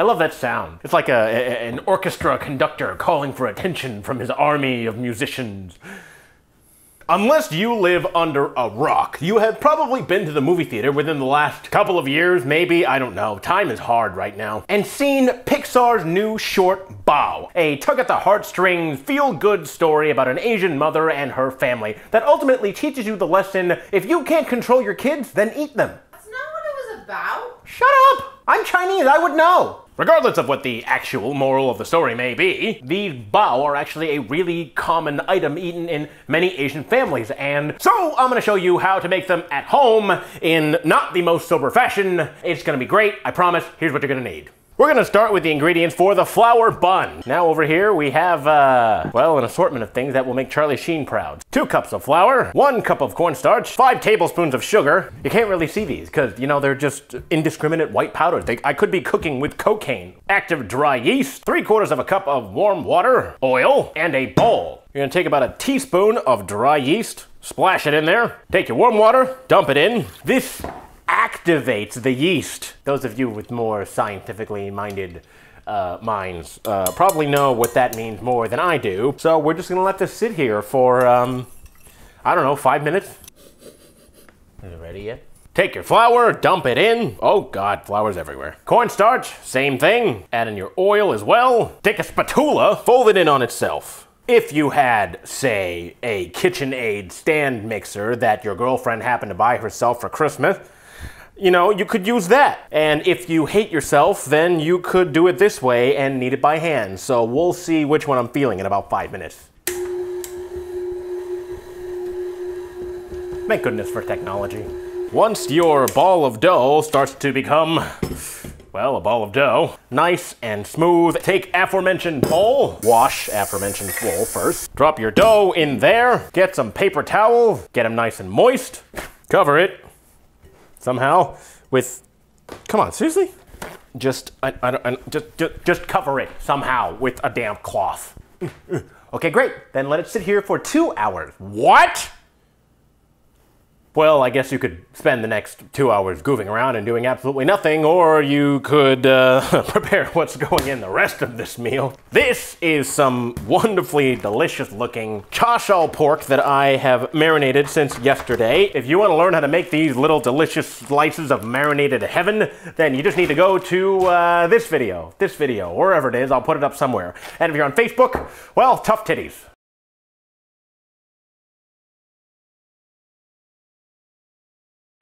I love that sound. It's like an orchestra conductor calling for attention from his army of musicians. Unless you live under a rock, you have probably been to the movie theater within the last couple of years, maybe, I don't know, time is hard right now, and seen Pixar's new short, Bao, a tug-at-the-heartstrings, feel-good story about an Asian mother and her family that ultimately teaches you the lesson, if you can't control your kids, then eat them. That's not what it was about. Shut up! I'm Chinese, I would know! Regardless of what the actual moral of the story may be, these bao are actually a really common item eaten in many Asian families, and so I'm gonna show you how to make them at home in not the most sober fashion. It's gonna be great, I promise. Here's what you're gonna need. We're gonna start with the ingredients for the flour bun. Now over here we have, well, an assortment of things that will make Charlie Sheen proud. 2 cups of flour, 1 cup of cornstarch, 5 tablespoons of sugar. You can't really see these because, you know, they're just indiscriminate white powders. I could be cooking with cocaine. Active dry yeast, 3/4 of a cup of warm water, oil, and a bowl. You're gonna take about a teaspoon of dry yeast, splash it in there, take your warm water, dump it in. This activates the yeast. Those of you with more scientifically minded minds probably know what that means more than I do. So we're just gonna let this sit here for, I don't know, 5 minutes. Is it ready yet? Take your flour, dump it in. Oh God, flour's everywhere. Cornstarch, same thing. Add in your oil as well. Take a spatula, fold it in on itself. If you had, say, a KitchenAid stand mixer that your girlfriend happened to buy herself for Christmas, you know, you could use that. And if you hate yourself, then you could do it this way and knead it by hand. So we'll see which one I'm feeling in about 5 minutes. Thank goodness for technology. Once your ball of dough starts to become, well, a ball of dough, nice and smooth, take aforementioned bowl, wash aforementioned bowl first, drop your dough in there, get some paper towel, get them nice and moist, cover it somehow with, come on, seriously? Just cover it somehow with a damp cloth. Okay, great. Then let it sit here for 2 hours. What? Well, I guess you could spend the next 2 hours goofing around and doing absolutely nothing, or you could prepare what's going in the rest of this meal. This is some wonderfully delicious looking cha shao pork that I have marinated since yesterday. If you want to learn how to make these little delicious slices of marinated heaven, then you just need to go to this video, wherever it is. I'll put it up somewhere. And if you're on Facebook, well, tough titties.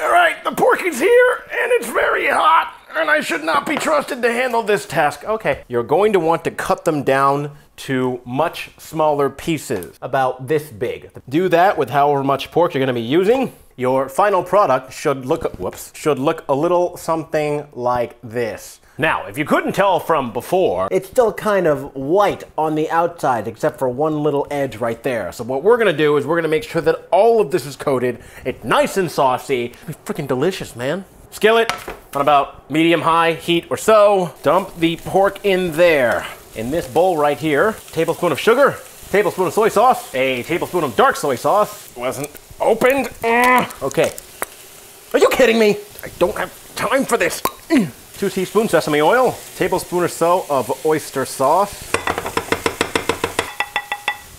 Alright, the pork is here, and it's very hot, and I should not be trusted to handle this task. Okay. You're going to want to cut them down to much smaller pieces, about this big. Do that with however much pork you're going to be using. Your final product should look, should look a little something like this. Now, if you couldn't tell from before, it's still kind of white on the outside, except for one little edge right there. So what we're gonna do is we're gonna make sure that all of this is coated. It's nice and saucy. It's freaking delicious, man. Skillet on about medium-high heat or so. Dump the pork in there. In this bowl right here, tablespoon of sugar, tablespoon of soy sauce, a tablespoon of dark soy sauce. Wasn't opened. Okay. Are you kidding me? I don't have time for this. 2 teaspoons sesame oil, tablespoon or so of oyster sauce.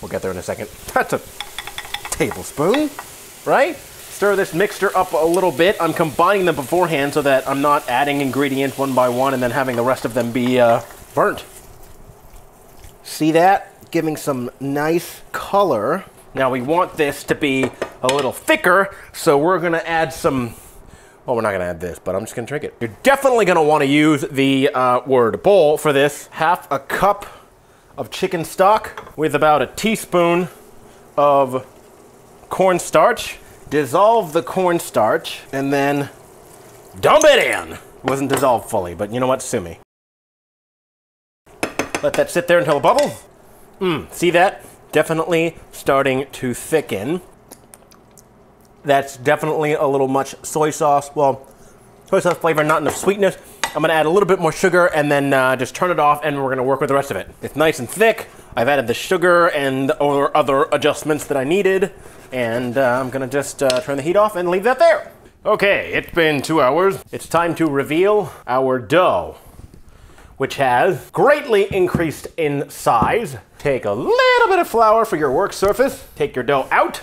We'll get there in a second. That's a tablespoon, right? Stir this mixture up a little bit. I'm combining them beforehand so that I'm not adding ingredients one by one and then having the rest of them be burnt. See that? Giving some nice color. Now we want this to be a little thicker, so we're gonna add some, well, we're not gonna add this, but I'm just gonna drink it. You're definitely gonna wanna use the word bowl for this. 1/2 a cup of chicken stock with about a teaspoon of cornstarch. Dissolve the cornstarch and then dump it in. It wasn't dissolved fully, but you know what, sue me. Let that sit there until it bubbles. See that? Definitely starting to thicken. That's definitely a little much soy sauce. Well, soy sauce flavor, not enough sweetness. I'm gonna add a little bit more sugar and then just turn it off and we're gonna work with the rest of it. It's nice and thick. I've added the sugar and or other adjustments that I needed. And I'm gonna just turn the heat off and leave that there. Okay, it's been 2 hours. It's time to reveal our dough. which has greatly increased in size. Take a little bit of flour for your work surface. Take your dough out.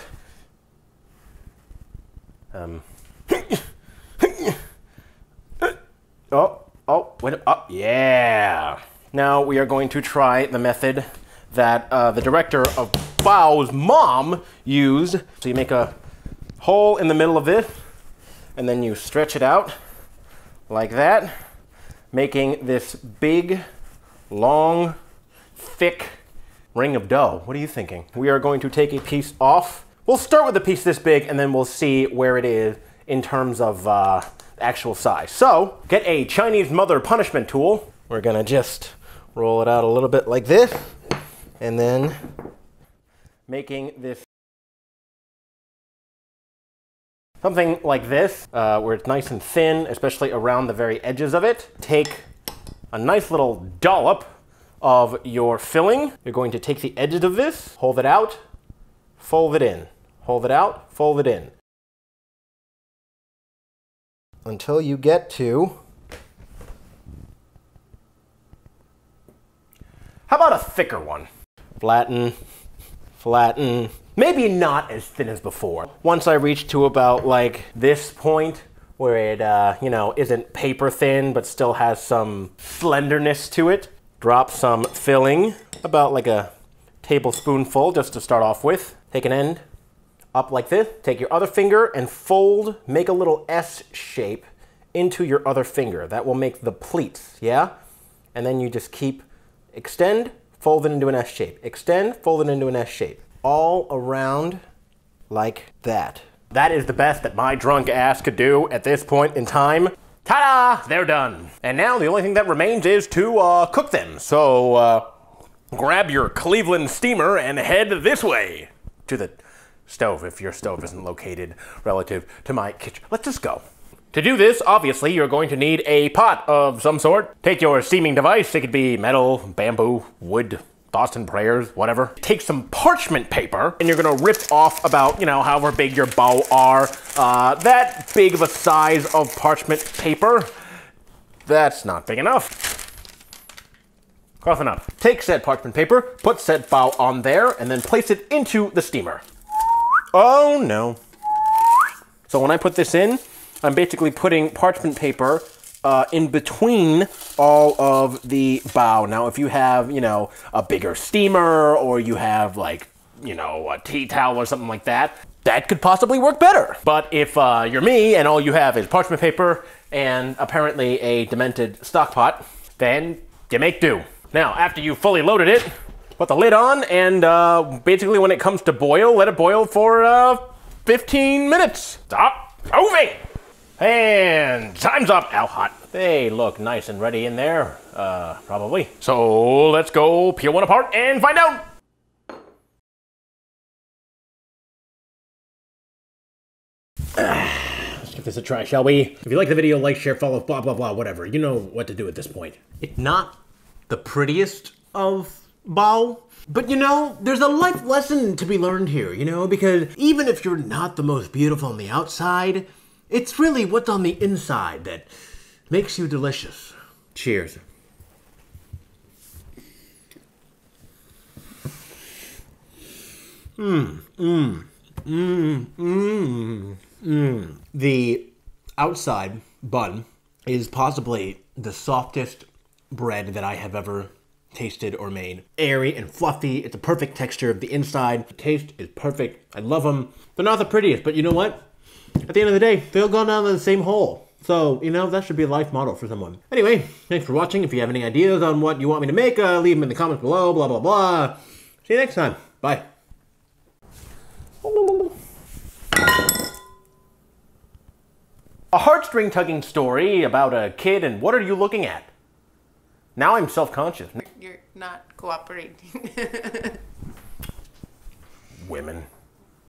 Wait up, yeah. Now we are going to try the method that the director of Bao's mom used. So you make a hole in the middle of this, and then you stretch it out like that, making this big, long, thick ring of dough. What are you thinking? We are going to take a piece off. We'll start with a piece this big, and then we'll see where it is in terms of actual size. So, get a Chinese mother punishment tool. We're gonna just roll it out a little bit like this, and then making this something like this, where it's nice and thin, especially around the very edges of it. Take a nice little dollop of your filling. You're going to take the edges of this, hold it out, fold it in. Hold it out, fold it in. Until you get to... How about a thicker one? Flatten, flatten. Maybe not as thin as before. Once I reach to about like this point, where it, you know, isn't paper thin, but still has some slenderness to it, drop some filling, about like a tablespoonful just to start off with. Take an end up like this, take your other finger and fold, make a little S shape into your other finger. That will make the pleats, yeah? And then you just keep, extend, fold it into an S shape. Extend, fold it into an S shape. All around like that. That is the best that my drunk ass could do at this point in time. Ta-da! They're done. And now the only thing that remains is to cook them. So grab your Cleveland steamer and head this way to the stove, if your stove isn't located relative to my kitchen. Let's just go. To do this, obviously, you're going to need a pot of some sort. Take your steaming device. It could be metal, bamboo, wood, thoughts and prayers, whatever. Take some parchment paper, and you're gonna rip off about, you know, however big your bao are. That big of a size of parchment paper, that's not big enough. Close enough. Take said parchment paper, put said bao on there, and then place it into the steamer. Oh no. So when I put this in, I'm basically putting parchment paper in between all of the bao. Now, if you have, you know, a bigger steamer, or you have like, you know, a tea towel or something like that, that could possibly work better. But if you're me and all you have is parchment paper and apparently a demented stock pot, then you make do. Now, after you've fully loaded it, put the lid on, and basically when it comes to boil, let it boil for 15 minutes. Stop moving! And time's up. Ow, hot. They look nice and ready in there, probably. So let's go peel one apart and find out. Let's give this a try, shall we? If you like the video, like, share, follow, blah, blah, blah, whatever. You know what to do at this point. It's not the prettiest of bao, but you know, there's a life lesson to be learned here, you know, because even if you're not the most beautiful on the outside, it's really what's on the inside that makes you delicious. Cheers. The outside bun is possibly the softest bread that I have ever tasted or made. Airy and fluffy. It's a perfect texture of the inside. The taste is perfect. I love them. They're not the prettiest, but you know what? At the end of the day, they all go down the same hole. So, you know, that should be a life model for someone. Anyway, thanks for watching. If you have any ideas on what you want me to make, leave them in the comments below, blah, blah, blah. See you next time. Bye. A heartstring tugging story about a kid and what are you looking at? Now I'm self-conscious. You're not cooperating. Women.